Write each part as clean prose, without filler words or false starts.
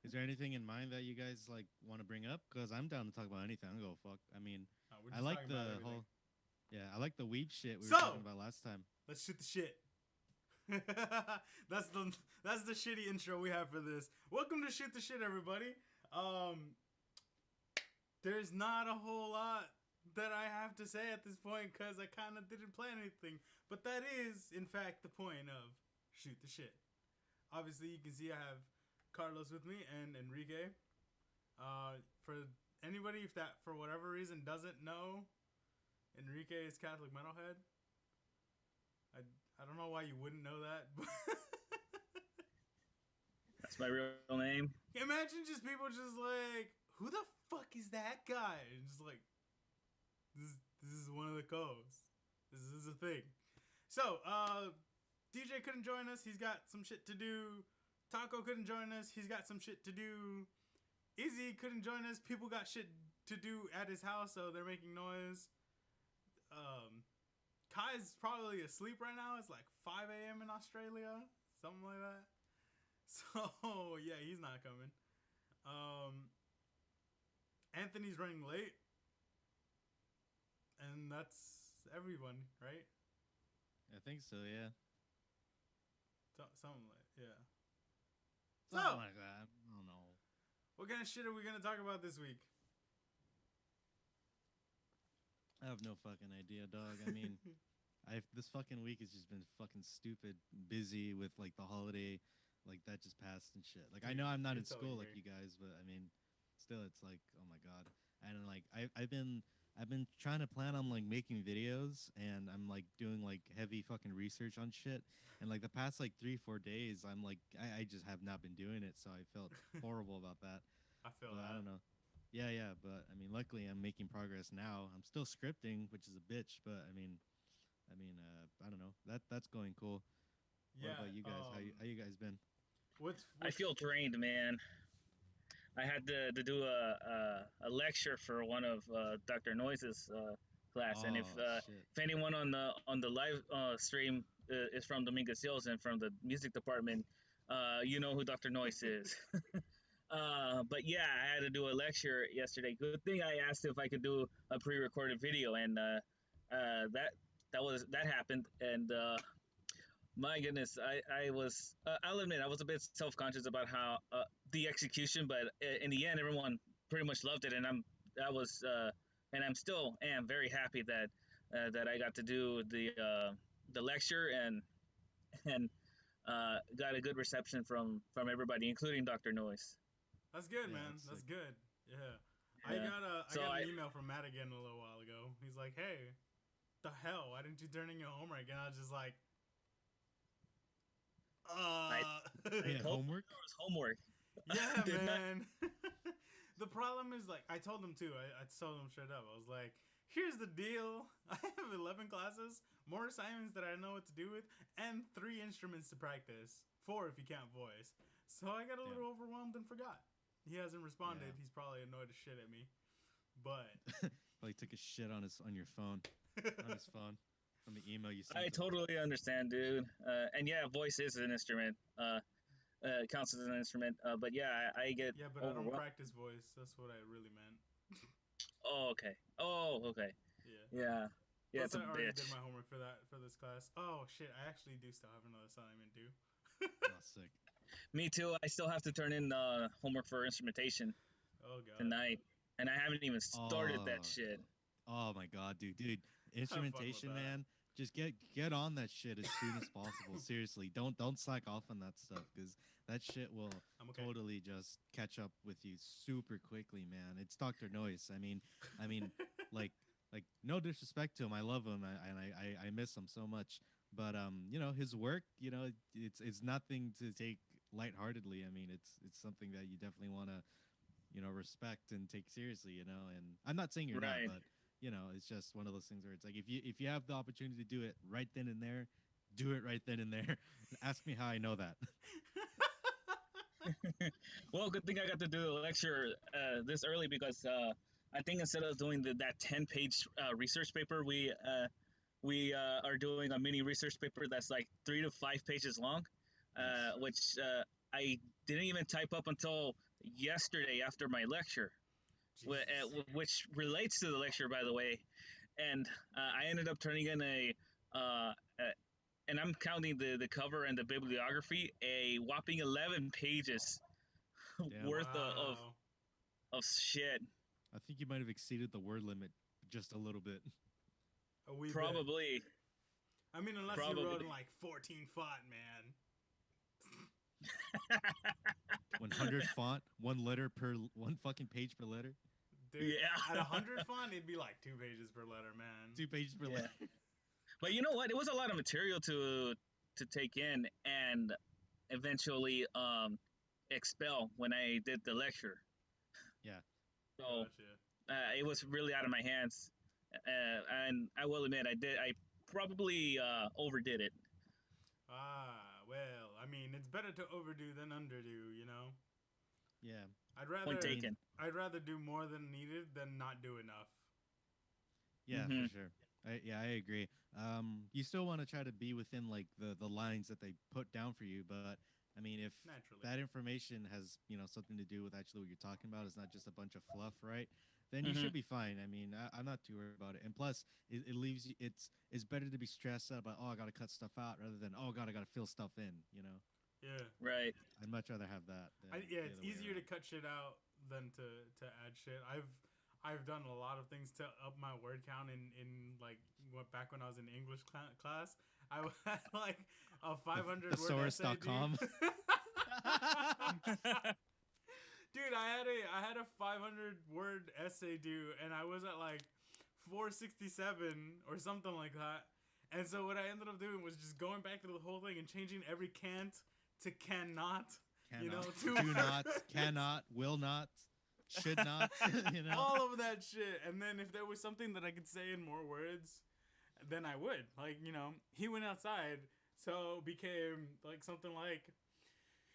Is there anything in mind that you guys like want to bring up? Because I'm down to talk about anything. I don't go fuck. I mean, We're I just like talking about the everything. whole yeah. I like the weed shit we were talking So about last time. let's shoot the shit. That's the shitty intro we have for this. Welcome to Shoot the Shit, everybody. Um, there's not a whole lot that I have to say at this point because I kind of didn't plan anything. But that is, in fact, the point of Shoot the Shit. Obviously, you can see I have Carlos with me and Enrique. For anybody if that for whatever reason doesn't know, Enrique is Catholic Metalhead. I I don't know why you wouldn't know that, but That's my real name. imagine just people just like, who the fuck is that guy? And just like, this is one of the co-hosts. This is a thing. So, DJ couldn't join us. He's got some shit to do. Taco couldn't join us. He's got some shit to do. Izzy couldn't join us. People got shit to do at his house, so they're making noise. Kai's probably asleep right now. It's like 5 a.m. in Australia, something like that. So yeah, he's not coming. Um, Anthony's running late, and that's everyone, right? I think so. Yeah. Something like yeah. Something So, like that. I don't know. what kind of shit are we gonna talk about this week? I have no fucking idea, dog. I mean, I this fucking week has just been fucking stupid, busy with like the holiday, like that just passed and shit. Like I know I'm not in It's school over. like you guys, but I mean, still, it's like oh my god. And like I've been trying to plan on like making videos, and I'm like doing like heavy fucking research on shit. And like the past like 3 4 days, I'm like I just have not been doing it, so I felt horrible about that. I feel But I don't that. know. Yeah, yeah, but I mean, luckily I'm making progress now. I'm still scripting, which is a bitch, but I don't know. That's going cool. What about Yeah. you guys? How you guys been? What's I what's feel drained, man. I had to do a lecture for one of Dr. Noise's class, and Oh shit. if anyone on the live stream is from Dominguez Hills and from the music department, you know who Dr. Noise is. But yeah, I had to do a lecture yesterday. Good thing I asked if I could do a pre-recorded video, and that happened. And my goodness, I'll admit, I was a bit self conscious about how the execution, but in the end, everyone pretty much loved it, and I was, and I'm still am very happy that I got to do the lecture and got a good reception from everybody, including Dr. Noise. That's good, Yeah, man. that's That's sick. good. Yeah. Yeah. I So got an I email from Matt again a little while ago. He's like, "Hey, the hell? Why didn't you turn in your homework?" And I was just like, I "Uh, I You had told you there homework? was homework. yeah, Did not. man." The problem is like I told him too. I told him straight up. I was like, "Here's the deal. I have 11 classes, more assignments that I know what to do with, and 3 instruments to practice. 4 if you count voice." So I got a little Damn. overwhelmed and forgot. He hasn't responded. Yeah. He's probably annoyed as shit at me. But Well, he took a shit on your phone, on his phone, from the email you I sent him. totally understand, dude. And yeah, voice is an instrument. Counts as an instrument. But yeah, I get yeah, but I don't overwhelmed. practice voice. That's what I really meant. Oh, okay. Oh, okay. Yeah. Yeah. Yeah, Plus, it's a I already did bitch. my homework for this class. Oh shit! I actually do still have another assignment due. Oh, sick. Me too. I still have to turn in homework for instrumentation Oh god, tonight, and I haven't even started that Oh, shit. oh my god, dude, have fun with instrumentation, that. man. Just get on that shit as soon as possible. Seriously, don't slack off on that stuff because that shit will I'm okay. totally just catch up with you super quickly, man. It's Doctor Noise. I mean, like no disrespect to him, I love him, and I miss him so much. But his work, it's nothing to take lightheartedly. I mean, it's something that you definitely want to respect and take seriously, and I'm not saying you're not, Right. but it's just one of those things where it's like if you have the opportunity to do it right then and there, do it right then and there. Ask me how I know that. Well, good thing I got to do the lecture this early because I think instead of doing that 10-page research paper, we are doing a mini research paper that's like 3 to 5 pages long, Nice. which I didn't even type up until yesterday after my lecture, Jesus. which relates to the lecture, by the way. And I ended up turning in and I'm counting the cover and the bibliography, a whopping 11 pages Damn. worth Wow. of shit. I think you might have exceeded the word limit just a little bit. A wee bit. Probably. I mean, unless you wrote in like 14 font, man. 100 font, one fucking page per letter. Dude, Yeah. at 100 font, it'd be like 2 pages per letter, man. 2 pages per letter. But you know what? It was a lot of material to take in and eventually expel when I did the lecture. Yeah. So Gotcha. it was really out of my hands, and I will admit I probably overdid it. Well, I mean, it's better to overdo than underdo, you know? Yeah. Point taken. I'd rather do more than needed than not do enough. Yeah, for sure. I agree. You still want to try to be within like the lines that they put down for you, but I mean, if Naturally. that information has something to do with actually what you're talking about, it's not just a bunch of fluff, right? Then you should be fine. I mean, I'm not too worried about it. And plus, it leaves you. It's better to be stressed out about I gotta cut stuff out rather than God, I gotta fill stuff in. Yeah. Right. I'd much rather have that. It's easier to cut shit out than to add shit. I've done a lot of things to up my word count in like back when I was in English class. I had like a 500 word essay. Thesaurus.com. Dude, I had a 500 word essay due, and I was at like 467 or something like that. And so what I ended up doing was just going back to the whole thing and changing every can't to cannot. Do not, cannot, will not, should not. All of that shit. And then if there was something that I could say in more words, then I would. Like, he went outside, so became like something like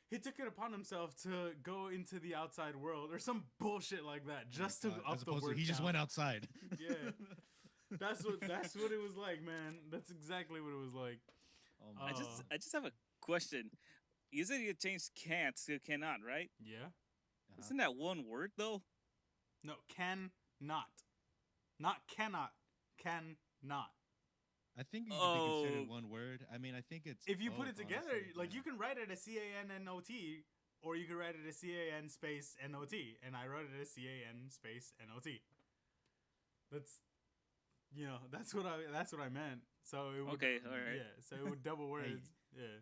he took it upon himself to go into the outside world or some bullshit like that, just to up the word he count. just went outside. Yeah. That's what it was like, man. That's exactly what it was like. I just have a question. You said you changed can't to cannot, right? Yeah. Isn't that one word though? No, can not. Not cannot. Can not. I think you can be considered one word. I mean, I think it's if you put it together, honestly, like you can write it as C-A-N-N-O-T, or you can write it as C-A-N space N-O-T, and I wrote it as C-A-N space N-O-T. That's that's what I meant. So it would, okay, all right. Yeah, so it would double words. Hey. Yeah.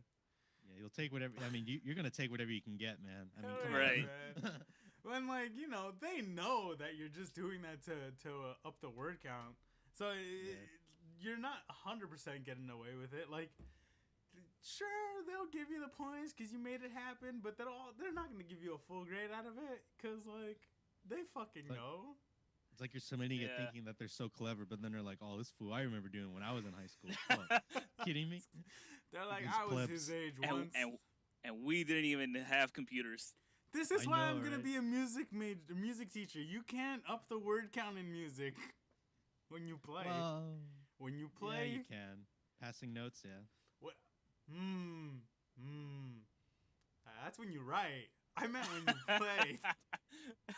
Yeah, you'll take whatever. I mean, you're gonna take whatever you can get, man. I mean, come right. on. When they know that you're just doing that to up the word count, so you're not 100% getting away with it. Like, sure, they'll give you the points because you made it happen, but they're not gonna give you a full grade out of it because like they fucking know. It's like you're submitting it thinking that they're so clever, but then they're like, "Oh, this fool I remember doing when I was in high school." Oh, kidding me? They're like, These I was plebs. his age once. And we didn't even have computers. This is why I'm gonna right? be a music teacher. You can't up the word count in music when you play. Well, when you play, yeah, you can. Passing notes, yeah. What? That's when you write. I meant when you play.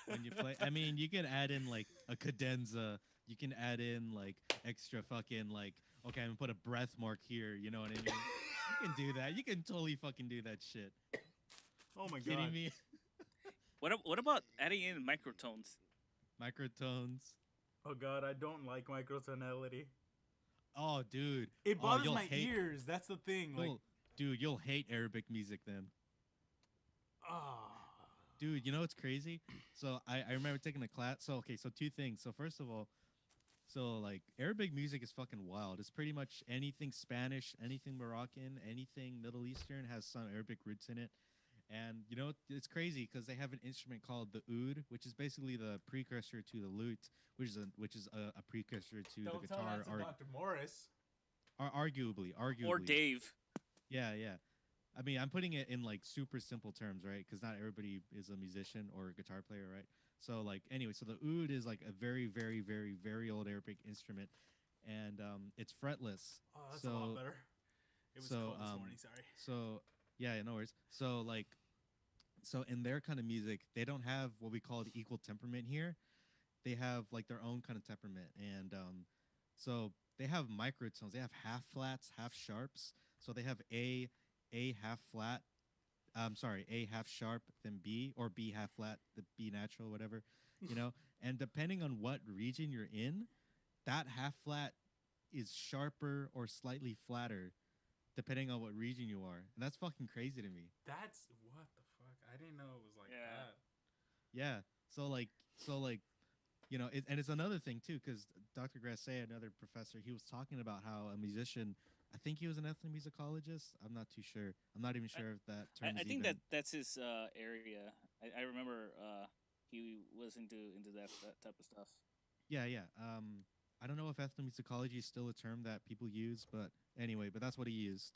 When you play, I mean, you can add in like a cadenza. You can add in like extra fucking like. Okay, I'm gonna put a breath mark here. You know what I mean? You can do that. You can totally fucking do that shit. Oh my god! Kidding me? What about adding in microtones? Microtones. Oh god, I don't like microtonality. Oh, dude. It bothers you'll my hate, ears. That's the thing. Like, dude, you'll hate Arabic music then. Dude, you know what's crazy? So I remember taking a class. So two things. So first of all, like Arabic music is fucking wild. It's pretty much anything Spanish, anything Moroccan, anything Middle Eastern has some Arabic roots in it. And it's crazy because they have an instrument called the oud, which is basically the precursor to the lute, which is a precursor to the guitar. Tell that to Dr. Morris. Arguably. Or Dave. Yeah. I mean, I'm putting it in like super simple terms, right? Because not everybody is a musician or a guitar player, right? So like, anyway, so the oud is like a very, very, very, very old Arabic instrument, and it's fretless. Oh, that's a lot better. It was cold this morning. Sorry. So yeah, no worries. So like, So in their kind of music, they don't have what we call the equal temperament here. They have like their own kind of temperament, and so they have microtones. They have half flats, half sharps. So they have A half flat. Sorry, A half sharp, then B, or B half flat, the B natural, whatever, you know. And depending on what region you're in, that half flat is sharper or slightly flatter, depending on what region you are. And that's fucking crazy to me. That's what the fuck. I didn't know it was like Yeah. that. Yeah. So like, and it's another thing too, because Dr. Grasset, another professor, he was talking about how a musician, I think he was an ethnomusicologist. I'm not too sure. I'm not even sure if that term I is think even. that's his area. I remember he was into that type of stuff. Yeah, yeah. I don't know if ethnomusicology is still a term that people use, but anyway, but that's what he used.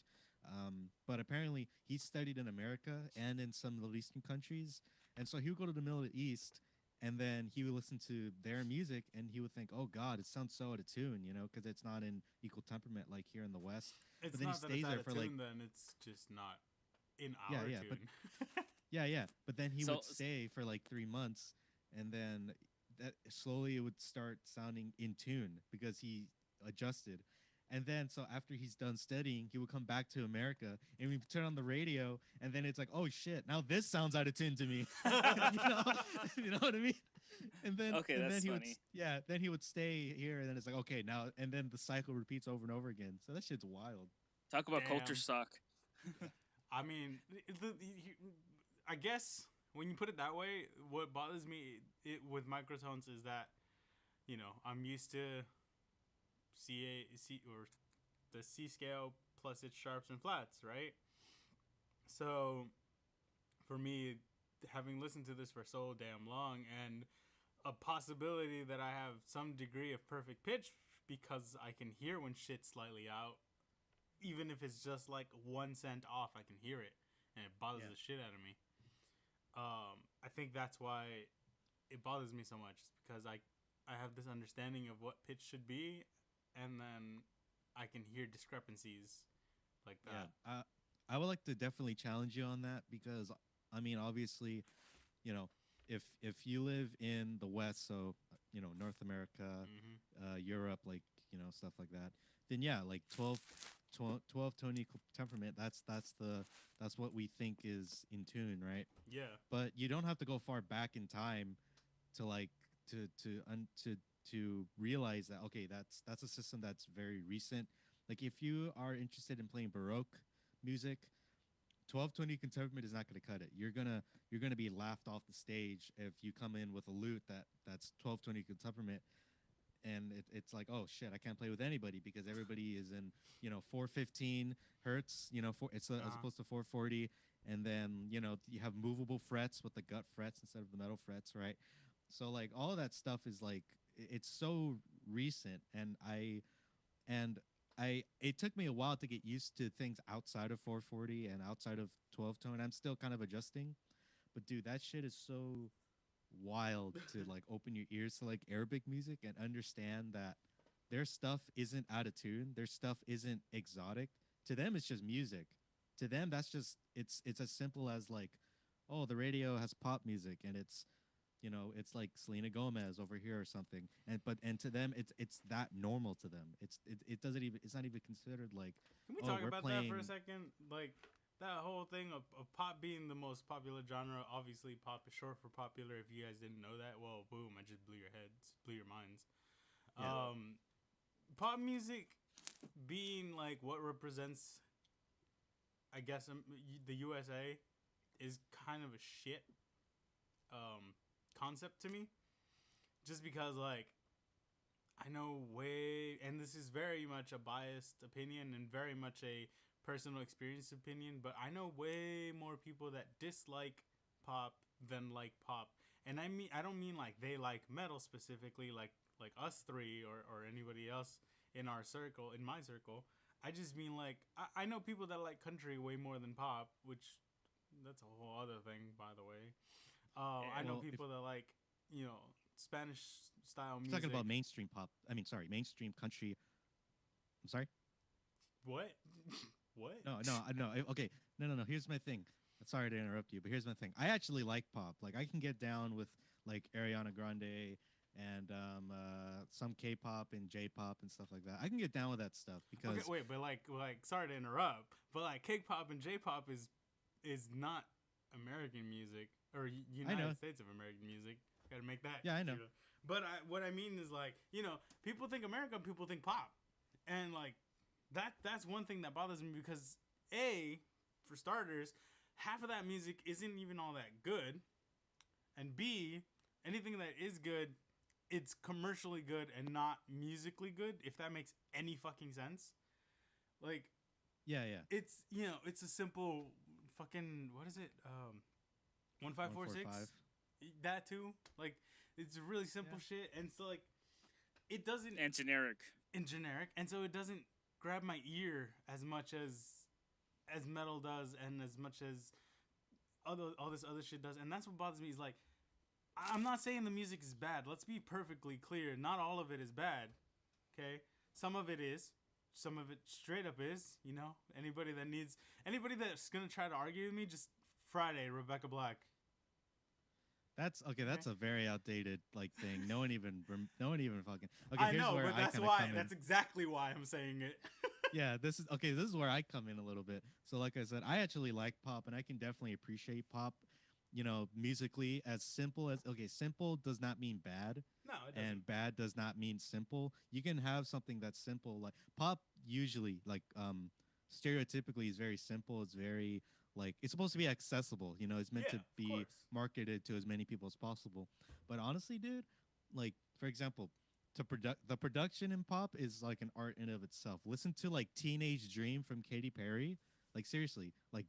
But apparently, he studied in America and in some Middle Eastern countries, and so he would go to the Middle East, and then he would listen to their music, and he would think, "Oh God, it sounds so out of tune," because it's not in equal temperament like here in the West. It's But then not he that it's stays out there of for tune, like, then it's just not in yeah, our yeah, but tune. yeah. But then he So would stay for like 3 months, and then that slowly it would start sounding in tune because he adjusted. And then so after he's done studying, he would come back to America and we would turn on the radio, and then it's like, oh shit, now this sounds out of tune to me. you know, you know what I mean? okay, And then that's he would funny. then he would stay here, and then it's like, okay, now, and then the cycle repeats over and over again. So that shit's wild. Talk about culture Damn. shock. I mean, I guess when you put it that way, what bothers me with microtones is that, I'm used to C or the C scale plus its sharps and flats, right? So for me, having listened to this for so damn long, and a possibility that I have some degree of perfect pitch because I can hear when shit's slightly out, even if it's just like 1 cent off, I can hear it, and it bothers Yeah. the shit out of me. I think that's why it bothers me so much, because I have this understanding of what pitch should be, and then I can hear discrepancies like that. Yeah. I would like to definitely challenge you on that because, I mean, obviously, you know, if you live in the West, so North America, Europe, like stuff like that, then yeah, like 12 tone equal temperament. That's what we think is in tune, right? Yeah. But you don't have to go far back in time to like to realize that, okay, that's a system that's very recent. Like if you are interested in playing Baroque music, 1220 temperament is not going to cut it. You're gonna be laughed off the stage if you come in with a lute that's 1220 temperament, and it's like, oh shit, I can't play with anybody because everybody is in 415 hertz, as opposed to 440, and then you have movable frets with the gut frets instead of the metal frets, right? So like all of that stuff is like, it's so recent, and I it took me a while to get used to things outside of 440 and outside of 12 tone. I'm still kind of adjusting, but dude, that shit is so wild to like open your ears to like Arabic music and understand that their stuff isn't out of tune, their stuff isn't exotic. To them it's just music. To them that's just, it's as simple as like, oh, the radio has pop music and it's like Selena Gomez over here or something, and to them it's that normal to them. It doesn't even, it's not even considered like, Can we oh, talk we're about playing. that for a second? Like, that whole thing of pop being the most popular genre. Obviously, pop is short for popular. If you guys didn't know that, well, boom, I just blew your heads, blew your minds. Yeah. Pop music being like what represents, I guess, the USA is kind of a shit concept to me. Just because, like, I know and this is very much a biased opinion and very much a personal experience opinion, but I know way more people that dislike pop than like pop. And I don't mean like they like metal specifically, like us three or anybody else in our circle, in my circle. I just mean like I know people that like country way more than pop, which that's a whole other thing, by the way. I know Well, people that like, Spanish style you're music. talking about mainstream pop, I mean, sorry, mainstream country. I'm sorry. What? What? No. Okay. No. Here's my thing. sorry to interrupt you, but here's my thing. I actually like pop. Like I can get down with like Ariana Grande and some K-pop and J-pop and stuff like that. I can get down with that stuff because Okay, wait, but like, sorry to interrupt, but like, K-pop and J-pop is not American music or United States of American music. Got to make that. Yeah, I know. But what I mean is like, people think America, people think pop, and like that's one thing that bothers me because for starters, half of that music isn't even all that good, and B, anything that is good, it's commercially good and not musically good. If that makes any fucking sense, like, yeah, it's it's a simple fucking what is it 1546 that too, like it's really simple shit, and so like it doesn't And generic. And so it doesn't grab my ear as much as metal does, and as much as all this other shit does, and that's what bothers me. Is like, I'm not saying the music is bad. Let's be perfectly clear. Not all of it is bad. Okay, some of it is. Some of it straight up is. Anybody that's gonna try to argue with me, just Friday, Rebecca Black. That's okay. That's a very outdated like thing. No one even fucking. Okay, I here's know, where but that's I why. come That's exactly why I'm saying it. Yeah, this is okay. This is where I come in a little bit. So, like I said, I actually like pop, and I can definitely appreciate pop. Musically, as simple as simple does not mean bad. No, it doesn't. And bad does not mean simple. You can have something that's simple, like pop. Usually, like stereotypically, is very simple. It's very like it's supposed to be accessible. It's meant to be marketed to as many people as possible. But honestly, dude, like for example, the production in pop is like an art in of itself. Listen to like Teenage Dream from Katy Perry. Like seriously, like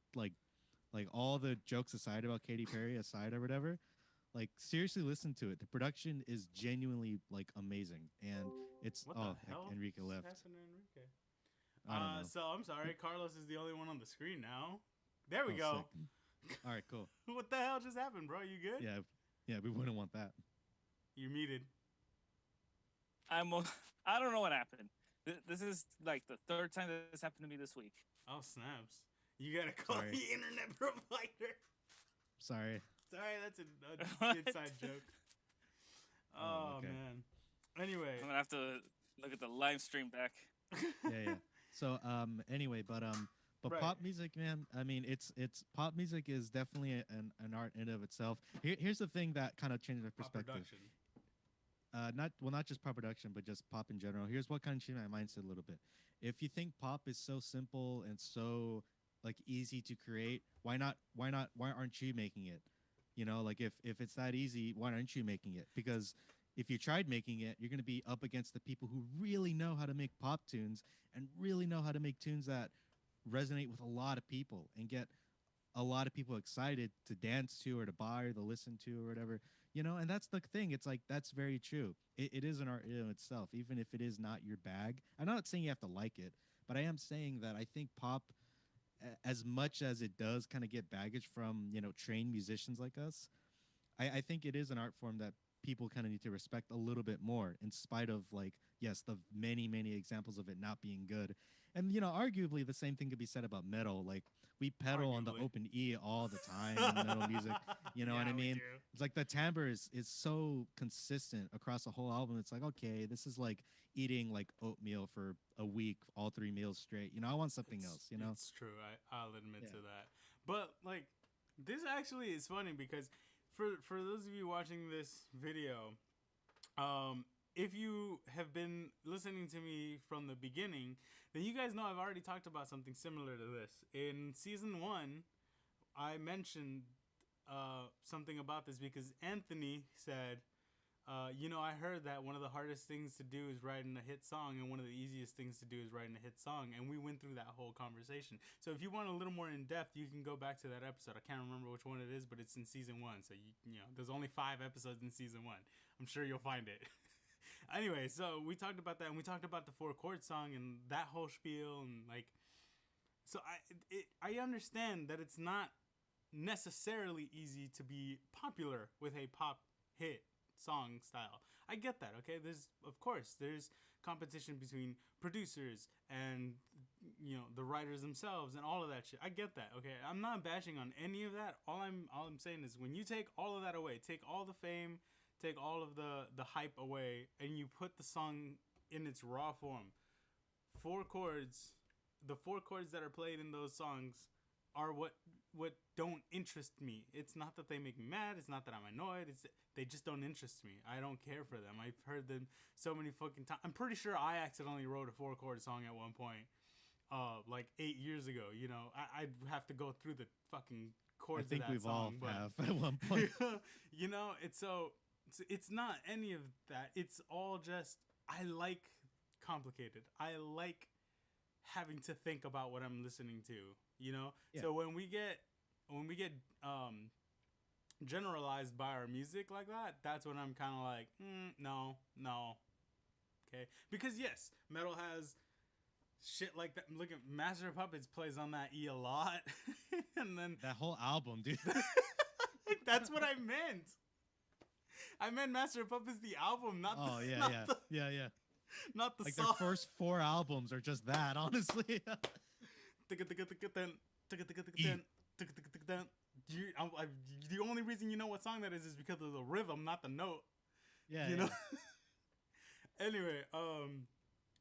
all the jokes aside about Katy Perry aside or whatever, like seriously listen to it. The production is genuinely like amazing, and it's what the hell? Heck, Enrique left. Happened to Enrique? I don't know. So I'm sorry, Carlos is the only one on the screen now. There we go. All right, cool. What the hell just happened, bro? You good? Yeah, we wouldn't want that. You're muted. I don't know what happened. This is like the third time that this happened to me this week. Oh, snaps. You gotta call the internet provider. Sorry, that's an inside joke. Oh, okay. man. Anyway. I'm gonna have to look at the live stream back. Yeah. So anyway, but Right. pop music, man. I mean, it's pop music is definitely an art in of itself. Here's the thing that kind of changed my perspective. Not just pop production, but just pop in general. Here's what kind of changed my mindset a little bit. If you think pop is so simple and so like easy to create, why aren't you making it? Like if it's that easy, why aren't you making it? Because if you tried making it, you're going to be up against the people who really know how to make pop tunes and really know how to make tunes that resonate with a lot of people and get a lot of people excited to dance to or to buy or to listen to or whatever. And that's the thing. It's like, that's very true. It is an art in itself, even if it is not your bag. I'm not saying you have to like it, but I am saying that I think pop, as much as it does kind of get baggage from, trained musicians like us, I think it is an art form that people kind of need to respect a little bit more, in spite of like, yes, the many, many examples of it not being good. And, arguably the same thing could be said about metal. Like we pedal on the open E all the time in metal music. You know what I mean? It's like the timbre is so consistent across the whole album. It's like, okay, this is like eating like oatmeal for a week, all 3 meals straight. I want something else, It's true. I'll admit to that. But like, this actually is funny because for those of you watching this video, if you have been listening to me from the beginning, then you guys know I've already talked about something similar to this. In season 1, I mentioned something about this because Anthony said, I heard that one of the hardest things to do is writing a hit song, and one of the easiest things to do is writing a hit song. And we went through that whole conversation. So if you want a little more in depth, you can go back to that episode. I can't remember which one it is, but it's in season 1. So there's only 5 episodes in season 1. I'm sure you'll find it. Anyway, so we talked about that, and we talked about the 4-chord song and that whole spiel, and like, so I understand that it's not necessarily easy to be popular with a pop hit song style. I get that, okay? There's competition between producers and the writers themselves and all of that shit. I get that. Okay, I'm not bashing on any of that. All I'm saying is when you take all of that away, take all the fame, take all of the hype away, and you put the song in its raw form. Four chords, the four chords that are played in those songs are what don't interest me. It's not that they make me mad. It's not that I'm annoyed. It's they just don't interest me. I don't care for them. I've heard them so many fucking times. I'm pretty sure I accidentally wrote a 4-chord song at one point, like 8 years ago. I'd have to go through the fucking chords. I think of that we've song, all have at one point. It's not any of that. It's all just I like complicated. I like having to think about what I'm listening to. Yeah. So when we get generalized by our music like that, that's when I'm kind of like, no, okay. Because yes, metal has shit like that. Look at Master of Puppets plays on that E a lot, and then That whole album, dude. that's what I meant. I meant Master of Puppets the album, not Oh the, yeah, not yeah, the, yeah. not the Like song. their first 4 albums are just that, honestly. The only reason you know what song that is because of the rhythm, not the note. Yeah, You yeah. know. Anyway,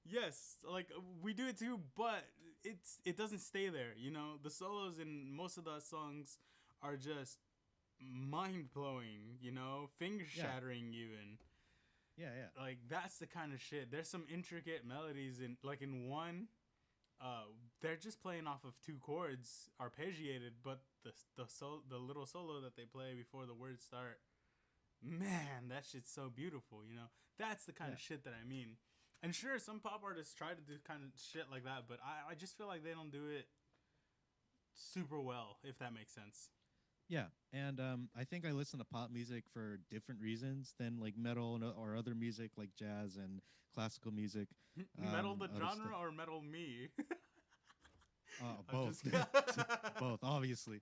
yes, like we do it too, but it doesn't stay there. The solos in most of the songs are just mind blowing. Finger shattering even. Yeah, yeah. Like that's the kind of shit. There's some intricate melodies in one. They're just playing off of 2 chords, arpeggiated, but the little solo that they play before the words start, man, that shit's so beautiful. That's the kind of shit that I mean. And sure, some pop artists try to do kind of shit like that, but I just feel like they don't do it super well, if that makes sense. Yeah, and I think I listen to pop music for different reasons than like metal or other music like jazz and classical music. Metal the other genre stuff. or metal me? I'm Both, just- both, obviously.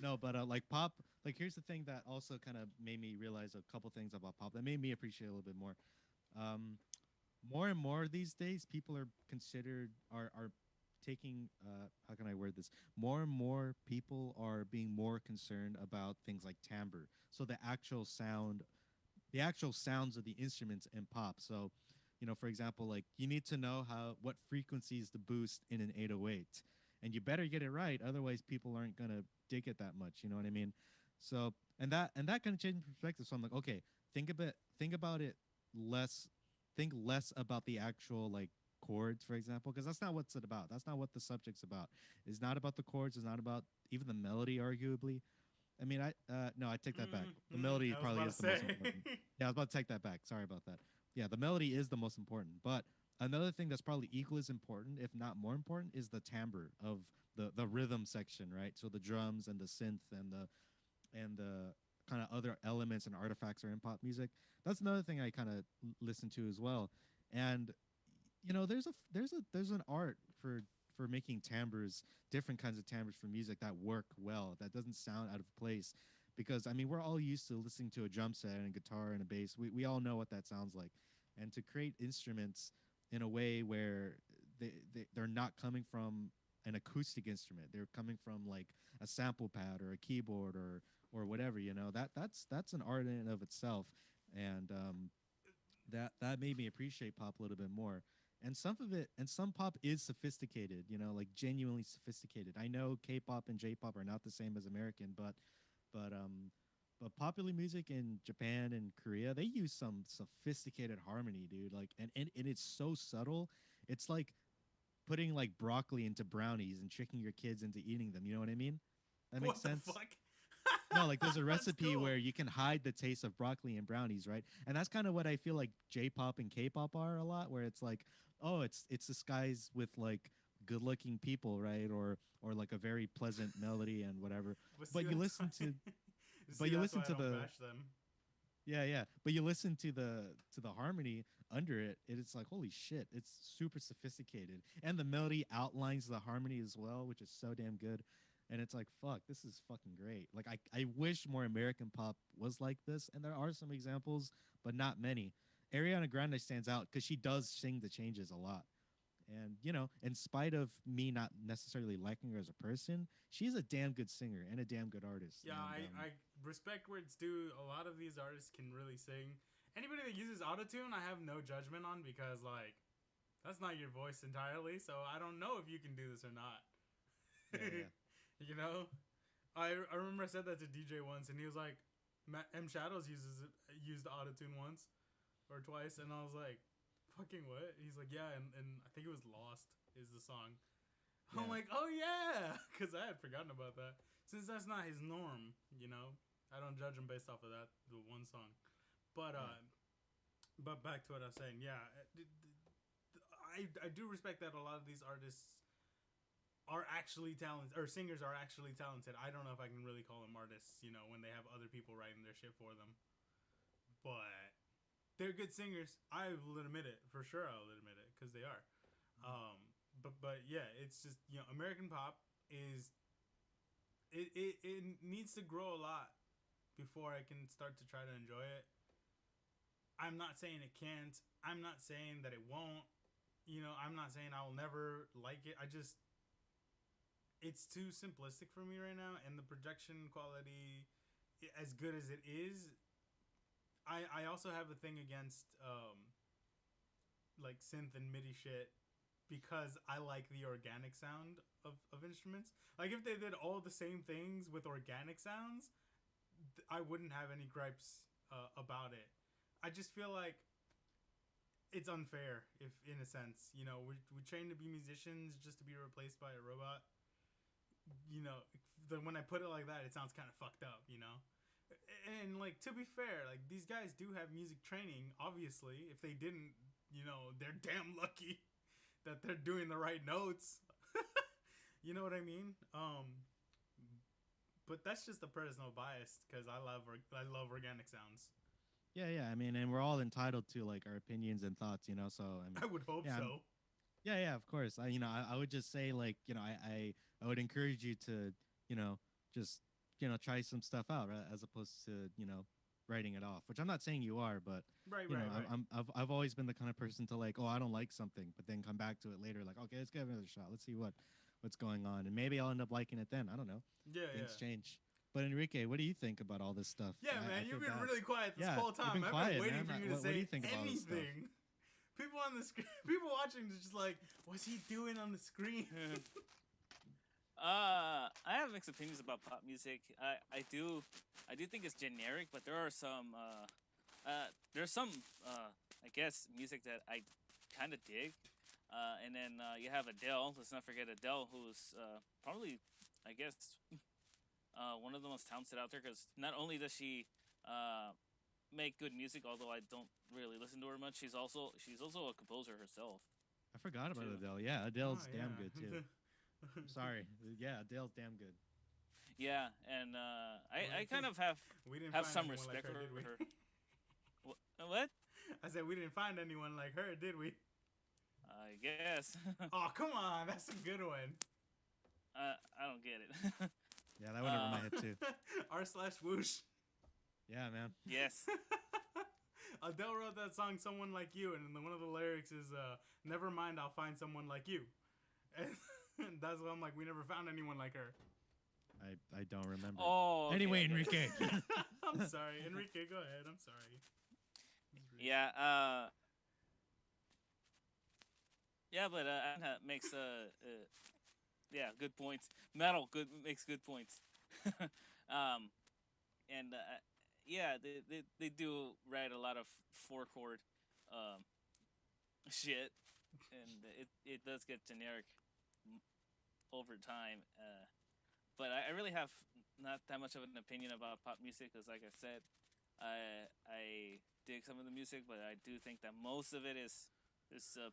No, but like pop. Like here's the thing that also kind of made me realize a couple things about pop that made me appreciate a little bit more. Um, more and more these days, people are taking how can I word this? More and more people are being more concerned about things like timbre. So the actual sounds of the instruments in pop. So, for example, like you need to know what frequencies to boost in an 808, and you better get it right, otherwise people aren't gonna dig it that much. You know what I mean? So, and that kind of changes perspective. So I'm like, okay, think about it less. Think less about the actual like chords, for example, because that's not what's it about. That's not what the subject's about. It's not about the chords. It's not about even the melody, arguably. I mean, no, I take that back. The melody I was probably about is to the most say. important. Yeah, I was about to take that back. Sorry about that. Yeah, the melody is the most important. But another thing that's probably equally as important, if not more important, is the timbre of the rhythm section, right? So the drums and the synth and the kind of other elements and artifacts are in pop music. That's another thing I kind of listen to as well. And there's an art for making timbres, different kinds of timbres for music that work well, that doesn't sound out of place. Because I mean, we're all used to listening to a drum set and a guitar and a bass. We all know what that sounds like. And to create instruments in a way where they're not coming from an acoustic instrument, they're coming from like a sample pad or a keyboard or whatever. That's an art in and of itself. And that made me appreciate pop a little bit more. And some pop is sophisticated, like genuinely sophisticated. I know K-pop and J-pop are not the same as American, but but popular music in Japan and Korea, they use some sophisticated harmony, dude. Like, and it's so subtle. It's like putting like broccoli into brownies and tricking your kids into eating them. You know what I mean? That makes sense. What the fuck? No, like there's a That's recipe cool. where you can hide the taste of broccoli and brownies, right? And that's kind of what I feel like J-pop and K-pop are a lot, where it's like, oh, it's this guys with like good-looking people, right? Or like a very pleasant melody and whatever. But see, But you that's listen why- to See, you that's listen why to I don't the bash them. yeah, but you listen to the harmony under it, and it's like, holy shit, it's super sophisticated. And the melody outlines the harmony as well, which is so damn good. And it's like, fuck, this is fucking great. Like I wish more American pop was like this, and there are some examples, but not many. Ariana Grande stands out because she does sing the changes a lot. And in spite of me not necessarily liking her as a person, she's a damn good singer and a damn good artist. Yeah, And, I respect where it's due. A lot of these artists can really sing. Anybody that uses autotune, I have no judgment on because, like, that's not your voice entirely. So I don't know if you can do this or not. yeah. You know? I remember I said that to DJ once, and he was like, M Shadows used autotune once or twice, and I was like, fucking what? He's like, yeah, and I think it was Lost is the song. Yeah. I'm like, oh yeah, because I had forgotten about that. Since that's not his norm, I don't judge him based off of that the one song. But but back to what I was saying, yeah, I do respect that a lot of these artists are actually talented, or singers are actually talented. I don't know if I can really call them artists, when they have other people writing their shit for them. But they're good singers. I will admit it. For sure I will admit it, because they are. But yeah, it's just, American pop is, it needs to grow a lot before I can start to try to enjoy it. I'm not saying it can't. I'm not saying that it won't. I'm not saying I will never like it. It's too simplistic for me right now, and the projection quality, as good as it is, I also have a thing against like synth and MIDI shit, because I like the organic sound of instruments. Like, if they did all the same things with organic sounds, I wouldn't have any gripes about it. I just feel like it's unfair, if in a sense, we train to be musicians just to be replaced by a robot. When I put it like that, it sounds kind of fucked up, And, like, to be fair, like, these guys do have music training, obviously. If they didn't, they're damn lucky that they're doing the right notes. You know what I mean? But that's just a personal bias, because I love organic sounds. Yeah. I mean, and we're all entitled to, like, our opinions and thoughts, So I mean, I would hope so. Yeah, of course. I would just say, like, I would encourage you to, just, try some stuff out, right, as opposed to, writing it off, which I'm not saying you are, but right. I've always been the kind of person to, like, oh, I don't like something, but then come back to it later, like, okay, let's give it another shot. Let's see what's going on, and maybe I'll end up liking it then. I don't know. Yeah, things change. But Enrique, what do you think about all this stuff? Yeah, man, you've been really quiet this whole time. I've been waiting for you to say anything. People on the screen, people watching, is just like, what's he doing on the screen? I have mixed opinions about pop music. I do think it's generic, but there are some I guess music that I kind of dig. And then you have Adele. Let's not forget Adele, who's probably, I guess, one of the most talented out there, because not only does she make good music, although I don't really listen to her much, she's also a composer herself. I forgot about Adele. Yeah, Adele's damn good too. Sorry. Yeah, Adele's damn good. Yeah, and I kind of have some respect for her. What? I said we didn't find anyone like her, did we? I guess. Oh, come on. That's a good one. I don't get it. Yeah, that went over my head too. r/whoosh. Yeah, man. Yes. Adele wrote that song, Someone Like You, and one of the lyrics is, never mind, I'll find someone like you. And that's why I'm like, we never found anyone like her. I don't remember. Oh. Okay, anyway, Enrique. I'm sorry. Enrique, go ahead. I'm sorry. Yeah, yeah, but Anna makes yeah, good points. Metal makes good points. And yeah, they do write a lot of 4-chord shit, and it does get generic over time. But I really have not that much of an opinion about pop music, because, like I said, I dig some of the music, but I do think that most of it is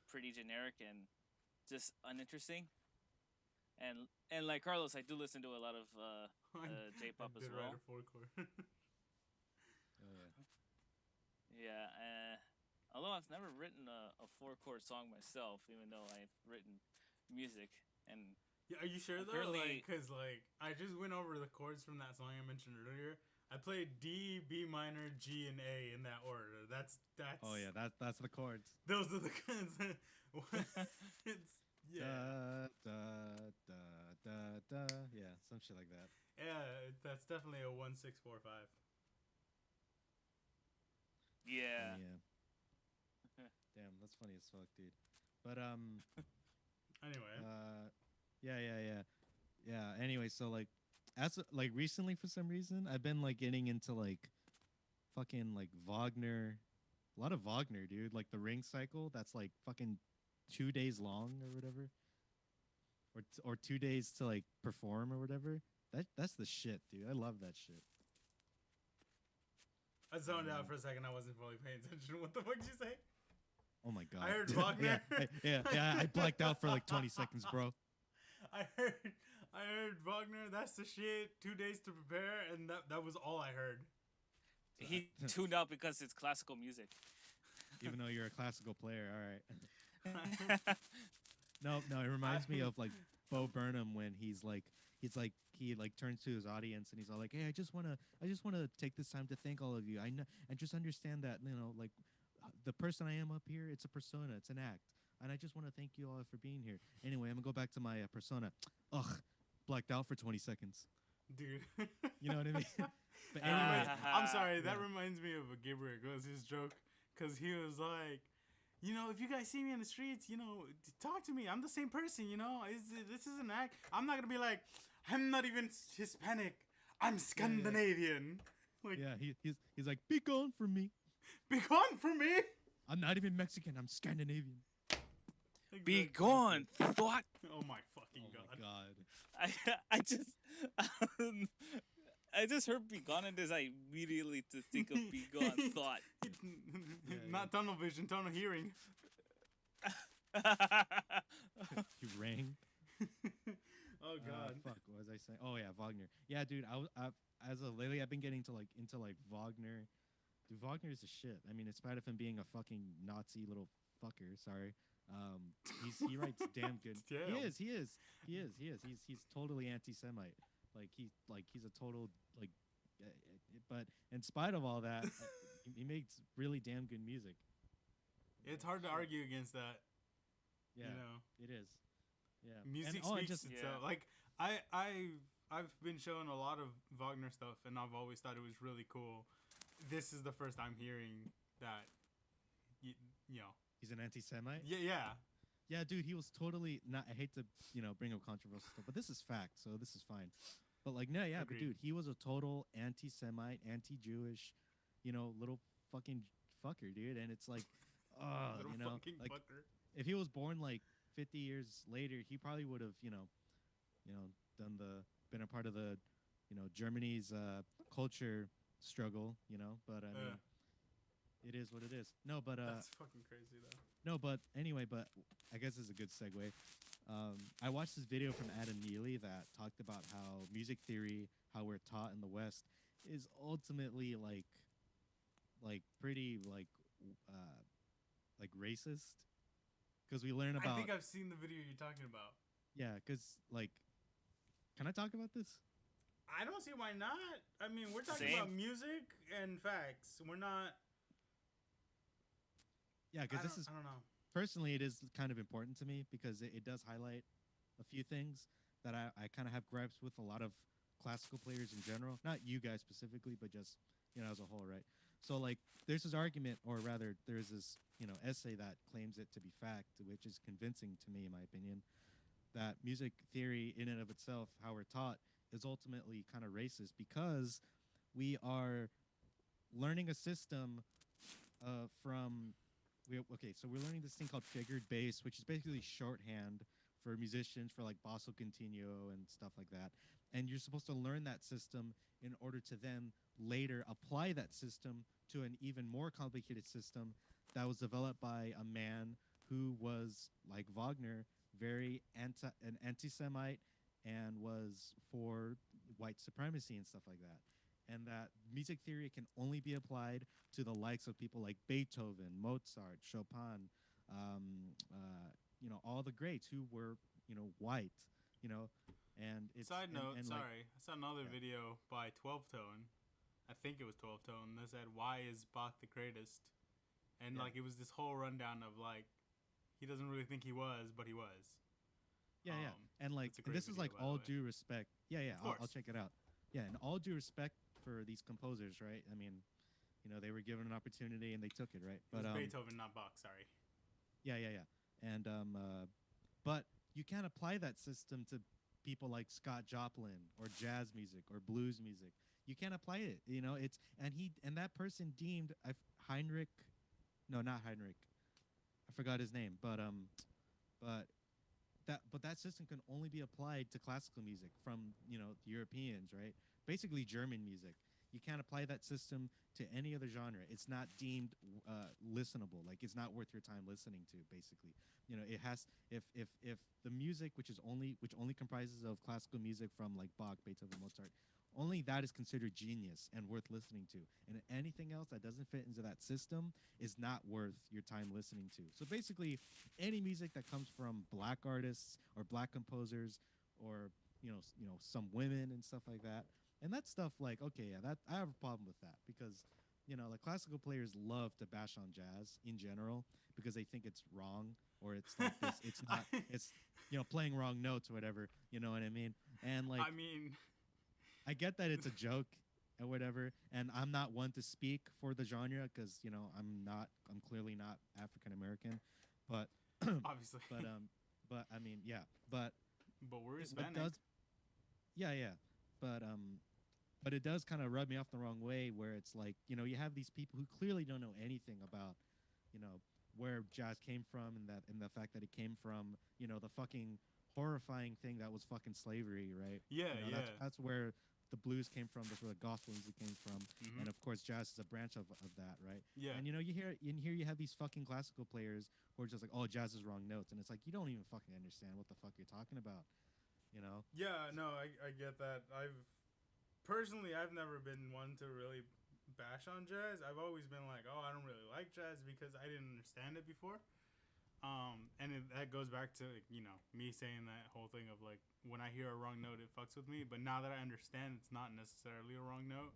pretty generic and just uninteresting. And like Carlos, I do listen to a lot of J-pop as well. Yeah, although I've never written a 4-chord song myself, even though I've written music. And yeah, are you sure though? Because I just went over the chords from that song I mentioned earlier. I played D, B minor, G, and A in that order. That's. Oh yeah, that's the chords. Those are the kinds. It's yeah. Da da da da. Yeah, some shit like that. Yeah, that's definitely a 1-6-4-5. Yeah. Yeah. Damn, that's funny as fuck, dude. But Anyway, yeah. Anyway, so like, like recently for some reason, I've been like getting into like, fucking like Wagner, a lot of Wagner, dude. Like the Ring Cycle, that's like fucking 2 days long or whatever, or 2 days to like perform or whatever. That's the shit, dude. I love that shit. I zoned out for a second. I wasn't fully paying attention. What the fuck did you say? Oh my god. I heard Wagner. yeah. I blacked out for like 20 seconds, bro. I heard Wagner. That's the shit. 2 days to prepare, and that was all I heard. He tuned out because it's classical music. Even though you're a classical player, all right. No, it reminds me of like Bo Burnham when he turns to his audience and he's all like, "Hey, I just wanna take this time to thank all of you. I know, and just understand that like the person I am up here, it's a persona, it's an act, and I just want to thank you all for being here. Anyway, I'm gonna go back to my persona. Ugh, blacked out for 20 seconds, dude. You know what I mean? But anyway, I'm sorry. That reminds me of a Gabriel Iglesias joke because he was like, if you guys see me in the streets, talk to me. I'm the same person, This is an act. I'm not gonna be like, I'm not even Hispanic. I'm Scandinavian. Like, yeah, he's like, be gone from me. Be gone from me. I'm not even Mexican. I'm Scandinavian. Exactly. Be gone, thought. Oh my fucking god. I just heard be gone and I immediately to think of be gone thought. Not tunnel vision, tunnel hearing. You rang. Oh god. Fuck. What was I saying? Oh yeah, Wagner. Yeah, dude. Lately I've been getting into Wagner. Dude, Wagner is a shit. I mean, in spite of him being a fucking Nazi little fucker, sorry. He writes damn good. Damn. He is. He's totally anti-Semite. He's a total but in spite of all that, he makes really damn good music. It's hard to argue against that. Yeah, it is. Yeah, music speaks itself. Like I've been shown a lot of Wagner stuff, and I've always thought it was really cool. This is the first I'm hearing that. He's an anti-Semite. Yeah, dude. He was totally not. I hate to bring up controversial stuff, but this is fact, so this is fine. But like, no, yeah, Agreed. But dude, he was a total anti-Semite, anti-Jewish, little fucking fucker, dude. And it's like, little fucking like fucker. if he was born like 50 years later, he probably would have, been a part of the, Germany's culture struggle, But I mean, it is what it is. No, but that's fucking crazy though. No, but anyway, but I guess it's a good segue. I watched this video from Adam Neely that talked about how music theory, how we're taught in the West, is ultimately like pretty racist, because we learn about. I think I've seen the video you're talking about. Yeah, because can I talk about this? I don't see why not. I mean, we're talking about music and facts. We're not. Yeah, because this is. I don't know. Personally, it is kind of important to me because it does highlight a few things that I kind of have gripes with a lot of classical players in general. Not you guys specifically, but just, as a whole, right? So, like, there's this argument, or rather, there's this, essay that claims it to be fact, which is convincing to me, in my opinion, that music theory in and of itself, how we're taught, is ultimately kind of racist because we are learning a system so we're learning this thing called figured bass, which is basically shorthand for musicians for like basso continuo and stuff like that. And you're supposed to learn that system in order to then later apply that system to an even more complicated system that was developed by a man who was, like Wagner, very an anti-Semite and was for white supremacy and stuff like that. And that music theory can only be applied to the likes of people like Beethoven, Mozart, Chopin, all the greats who were, white, and it's... Side note, and sorry. I saw another video by 12 Tone. I think it was 12 Tone that said, "Why is Bach the greatest?" and Yeah. like it was this whole rundown of like he doesn't really think he was, but he was. Yeah, yeah. And like it's a and great this is video, like by the all way. due respect. Yeah, yeah. Of I'll course. check it out. Yeah, and all due respect for these composers, right? I mean, they were given an opportunity and they took it, right? It was But Beethoven, not Bach. Sorry. yeah, yeah, yeah. And but you can't apply that system to people like Scott Joplin or jazz music or blues music. You can't apply it. It's and that person deemed Heinrich, no, not Heinrich. I forgot his name, but that system can only be applied to classical music from Europeans, right? Basically German music. You can't apply that system to any other genre. It's not deemed listenable. Like it's not worth your time listening to. Basically, it has if the music which only comprises of classical music from like Bach, Beethoven, Mozart, only that is considered genius and worth listening to. And anything else that doesn't fit into that system is not worth your time listening to. So basically, any music that comes from black artists or black composers or some women and stuff like that, and that stuff, like, okay, yeah, that I have a problem with that because like classical players love to bash on jazz in general because they think it's wrong or it's like this, it's not, it's playing wrong notes or whatever, you know what I mean? And like I mean, I get that it's a joke or whatever, and I'm not one to speak for the genre because I'm clearly not African American, but obviously. but I mean, yeah, but But we're it Hispanic. does, yeah, but it does kind of rub me off the wrong way where it's like you have these people who clearly don't know anything about where jazz came from and the fact that it came from the fucking horrifying thing that was fucking slavery, right? Yeah, yeah. That's where the blues came from. That's where the gospel music came from, Mhm. and of course jazz is a branch of that, right? Yeah. And you have these fucking classical players who are just like, oh, jazz is wrong notes, and it's like you don't even fucking understand what the fuck you're talking about, Yeah, no, I get that. I've never been one to really bash on jazz. I've always been like, oh, I don't really like jazz because I didn't understand it before. That goes back to me saying that whole thing of like when I hear a wrong note, it fucks with me. But now that I understand, it's not necessarily a wrong note.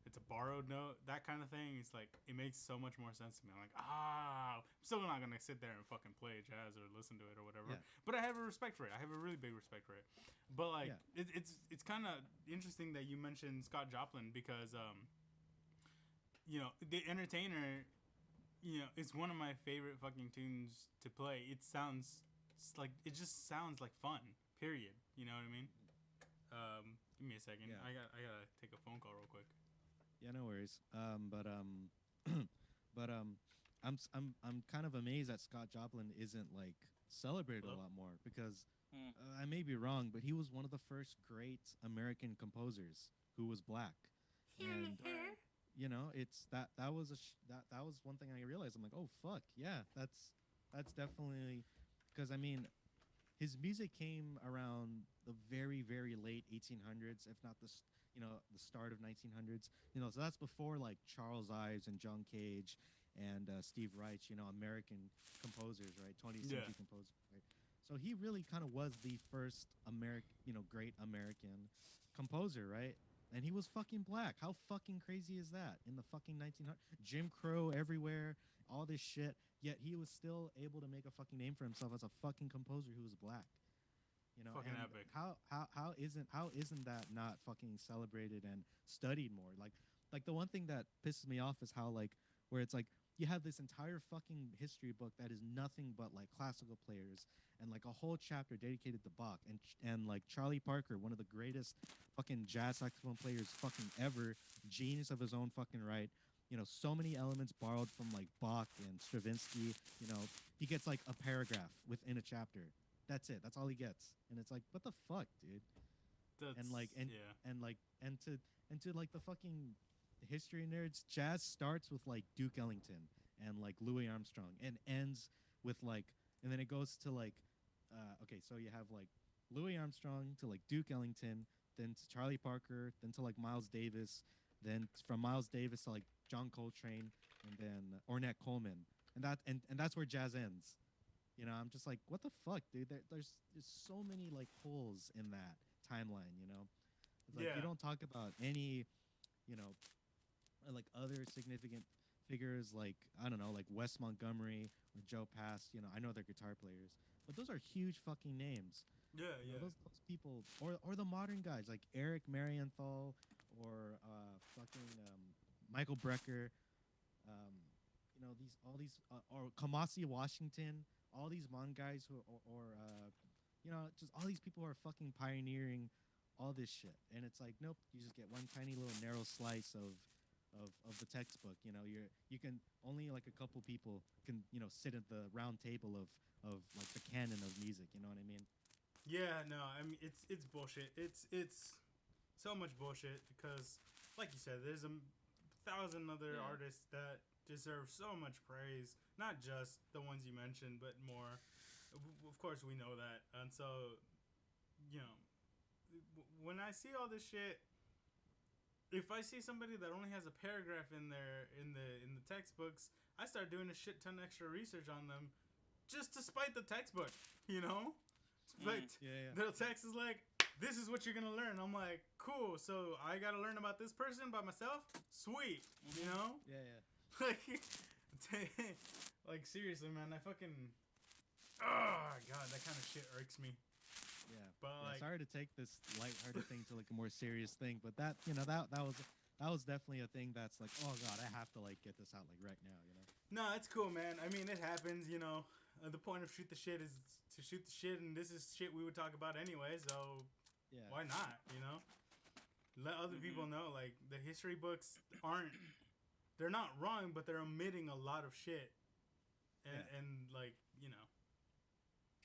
It's a borrowed note, that kind of thing. It's like it makes so much more sense to me. I'm like, I'm still not gonna sit there and fucking play jazz or listen to it or whatever. Yeah. But I have a respect for it. I have a really big respect for it. But like, Yeah. it's kind of interesting that you mentioned Scott Joplin because The Entertainer, it's one of my favorite fucking tunes to play. It just sounds like fun. Period. You know what I mean? Give me a second. Yeah. I gotta take a phone call real quick. Yeah, no worries. I'm kind of amazed that Scott Joplin isn't like celebrated Hello? a lot more because Hmm. I may be wrong, but he was one of the first great American composers who was black, and it's that was that was one thing I realized. I'm like, oh fuck, yeah, that's definitely because I mean, his music came around the very very late 1800s, if not the start of 1900s. So that's before like Charles Ives and John Cage and Steve Reich, American composers, right? 20th century Yeah. composers, right? So he really kind of was the first great American composer, right? And he was fucking black. How fucking crazy is that? In the fucking 1900s, Jim Crow everywhere, all this shit. Yet he was still able to make a fucking name for himself as a fucking composer who was black. Fucking and epic. How isn't that not fucking celebrated and studied more? Like the one thing that pisses me off is how like where it's like you have this entire fucking history book that is nothing but like classical players and like a whole chapter dedicated to Bach and like Charlie Parker, one of the greatest fucking jazz saxophone players fucking ever, genius of his own fucking right. So many elements borrowed from like Bach and Stravinsky. He gets like a paragraph within a chapter. That's it. That's all he gets. And it's like, what the fuck, dude? And to like the fucking history nerds, jazz starts with like Duke Ellington and like Louis Armstrong and ends with like, and then it goes to like, okay, so you have like Louis Armstrong to like Duke Ellington, then to Charlie Parker, then to like Miles Davis, then from Miles Davis to like John Coltrane, and then Ornette Coleman, and that's where jazz ends. I'm just like, what the fuck, dude? There's so many like holes in that timeline. It's like Yeah. you don't talk about any, like other significant figures like, I don't know, like Wes Montgomery or Joe Pass. I know they're guitar players, but those are huge fucking names. Yeah, yeah. Those people, or the modern guys like Eric Marienthal or fucking Michael Brecker. Um, or Kamasi Washington, all these Mon guys just all these people who are fucking pioneering all this shit. And it's like, nope, you just get one tiny little narrow slice of the textbook. You can only like a couple people can sit at the round table of like the canon of music. You know what I mean? Yeah, no, I mean it's bullshit. It's so much bullshit because, like you said, there's a thousand other artists that deserve so much praise. Not just the ones you mentioned, but more. Of course, we know that, and so when I see all this shit, if I see somebody that only has a paragraph in the textbooks, I start doing a shit ton extra research on them, just to spite the textbook. But the text is like, this is what you're gonna learn. I'm like, cool. So I gotta learn about this person by myself. Sweet. Yeah. Like seriously, man. I fucking. Oh god, that kind of shit irks me. Yeah, but like, sorry to take this lighthearted thing to like a more serious thing, but that was definitely a thing that's like, oh god, I have to like get this out like right now. No, it's cool, man. I mean, it happens. The point of shoot the shit is to shoot the shit, and this is shit we would talk about anyway. So yeah, why not? Let other people know. Like the history books they're not wrong, but they're omitting a lot of shit, and like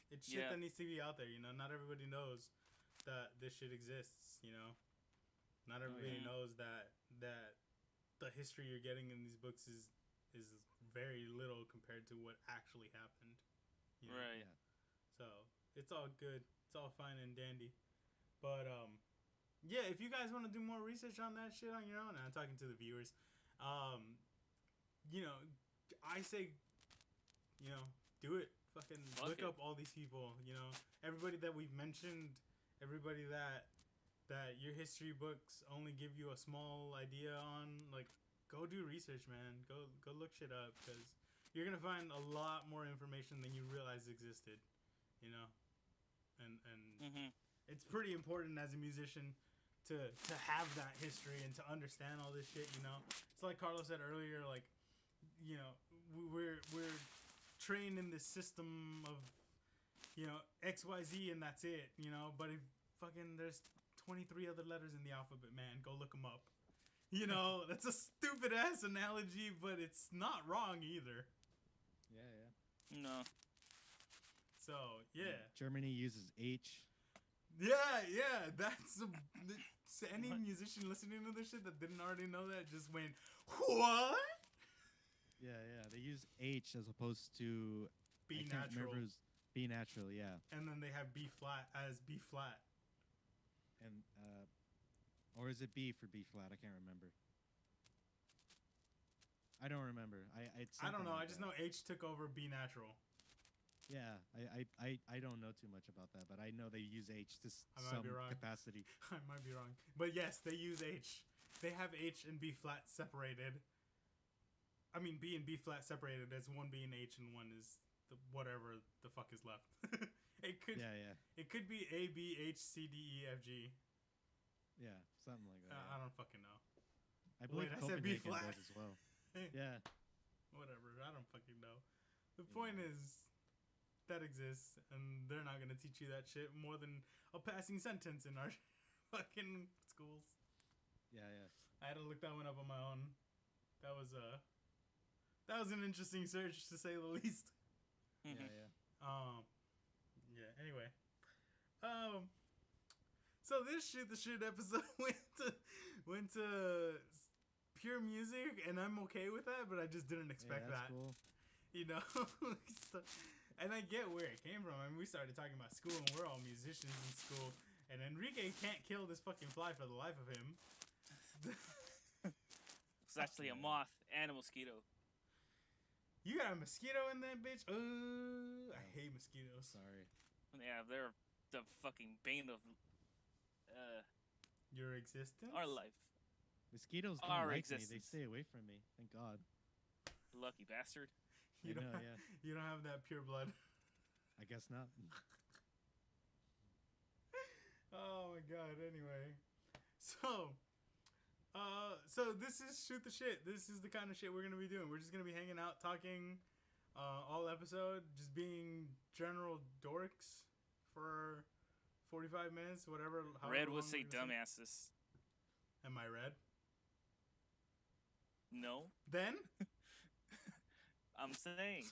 it's shit that needs to be out there. Not everybody knows that this shit exists. Not everybody knows that the history you're getting in these books is very little compared to what actually happened. Right. Yeah. So it's all good. It's all fine and dandy. But yeah, if you guys want to do more research on that shit on your own, and I'm talking to the viewers, I say, do it. Fucking look up all these people. Everybody that we've mentioned, everybody that your history books only give you a small idea on. Like, go do research, man. Go look shit up, because you're gonna find a lot more information than you realize existed. And it's pretty important as a musician to have that history and to understand all this shit. It's like Carlos said earlier. Like, we're trained in this system of XYZ and that's it. But if fucking there's 23 other letters in the alphabet, man, go look them up. That's a stupid ass analogy, but it's not wrong either. Yeah. No. So yeah. Germany uses H. Yeah. That's any musician listening to this shit that didn't already know that just went, what? Yeah. They use H as opposed to B natural. B natural, yeah. And then they have B flat as B flat. And or is it B for B flat? I can't remember. I don't remember. I don't know. I just know H took over B natural. Yeah, I don't know too much about that, but I know they use H to some capacity. I might be wrong, but yes, they use H. They have H and B flat separated. I mean, B and B flat separated as one being H and one is whatever the fuck is left. It could be A B H C D E F G. Yeah, something like that. I don't fucking know. I believe I said B Copenhagen flat does as well. Yeah. Whatever. I don't fucking know. The point is that exists, and they're not gonna teach you that shit more than a passing sentence in our fucking schools. Yeah. I had to look that one up on my own. That was an interesting search, to say the least. Yeah. Yeah. Anyway. So this shit, the shit episode went to pure music, and I'm okay with that, but I just didn't expect that. Cool. And I get where it came from. I mean, we started talking about school, and we're all musicians in school, and Enrique can't kill this fucking fly for the life of him. It's actually a moth and a mosquito. You got a mosquito in that bitch? I hate mosquitoes. Sorry. Yeah, they're the fucking bane of your existence? our life. Mosquitoes don't like me. They stay away from me. Thank God. Lucky bastard. I know, yeah. You don't have that pure blood. I guess not. Oh my god. Anyway, so this is shoot the shit. This is the kind of shit we're gonna be doing. We're just gonna be hanging out, talking, all episode, just being general dorks for 45 minutes, whatever. Red would say dumbasses. Am I red? No, Then. I'm saying.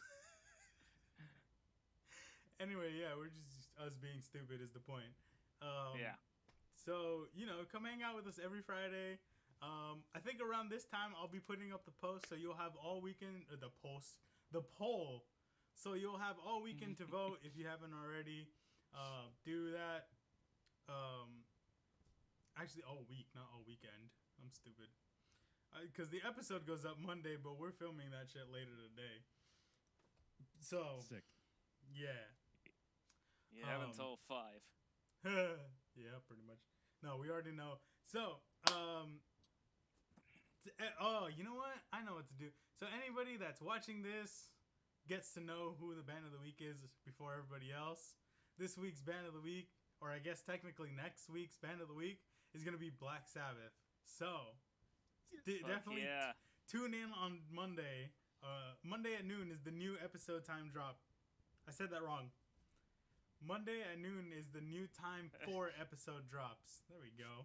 Anyway, yeah, we're just us being stupid is the point. Yeah. So, come hang out with us every Friday. I think around this time I'll be putting up the post, so you'll have all weekend, the poll. So you'll have all weekend to vote if you haven't already. Do that. Actually, all week, not all weekend. I'm stupid. Because the episode goes up Monday, but we're filming that shit later today. So, Sick. yeah. You have until 5. Yeah, pretty much. No, we already know. So, you know what? I know what to do. So anybody that's watching this gets to know who the band of the week is before everybody else. This week's band of the week, or I guess technically next week's band of the week, is going to be Black Sabbath. So, definitely tune in on Monday. Monday at noon is the new episode time drop. I said that wrong. Monday at noon is the new time for episode drops. There we go.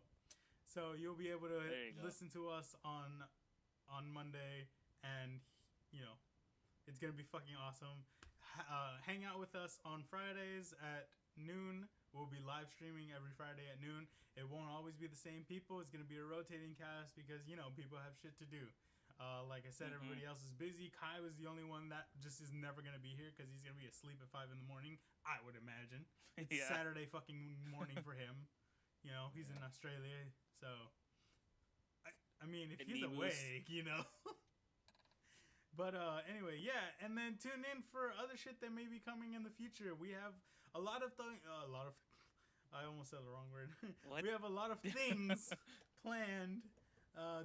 So you'll be able to listen to us on Monday, and it's gonna be fucking awesome. Hang out with us on Fridays at noon. We'll be live streaming every Friday at noon. It won't always be the same people. It's gonna be a rotating cast because people have shit to do. Like I said, everybody else is busy. Kai was the only one that just is never gonna be here because he's gonna be asleep at 5 in the morning. I would imagine it's Saturday fucking morning for him. He's in Australia, so I mean, if he's awake, But anyway, yeah, and then tune in for other shit that may be coming in the future. We have a lot of I almost said the wrong word. What? We have a lot of things planned.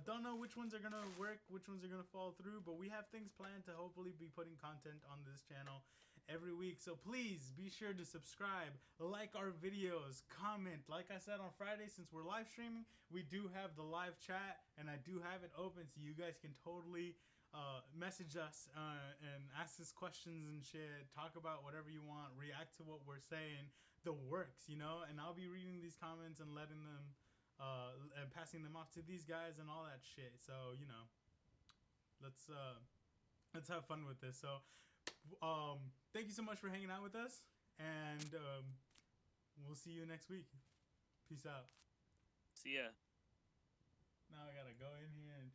Don't know which ones are gonna work, which ones are gonna fall through, but we have things planned to hopefully be putting content on this channel every week. So please be sure to subscribe, like our videos, comment. Like I said on Friday, since we're live streaming, we do have the live chat, and I do have it open, so you guys can totally message us and ask us questions and shit. Talk about whatever you want. React to what we're saying. The works, and I'll be reading these comments and letting them. And passing them off to these guys and all that shit. So let's have fun with this. So thank you so much for hanging out with us, and we'll see you next week. Peace out. See ya. Now I gotta go in here and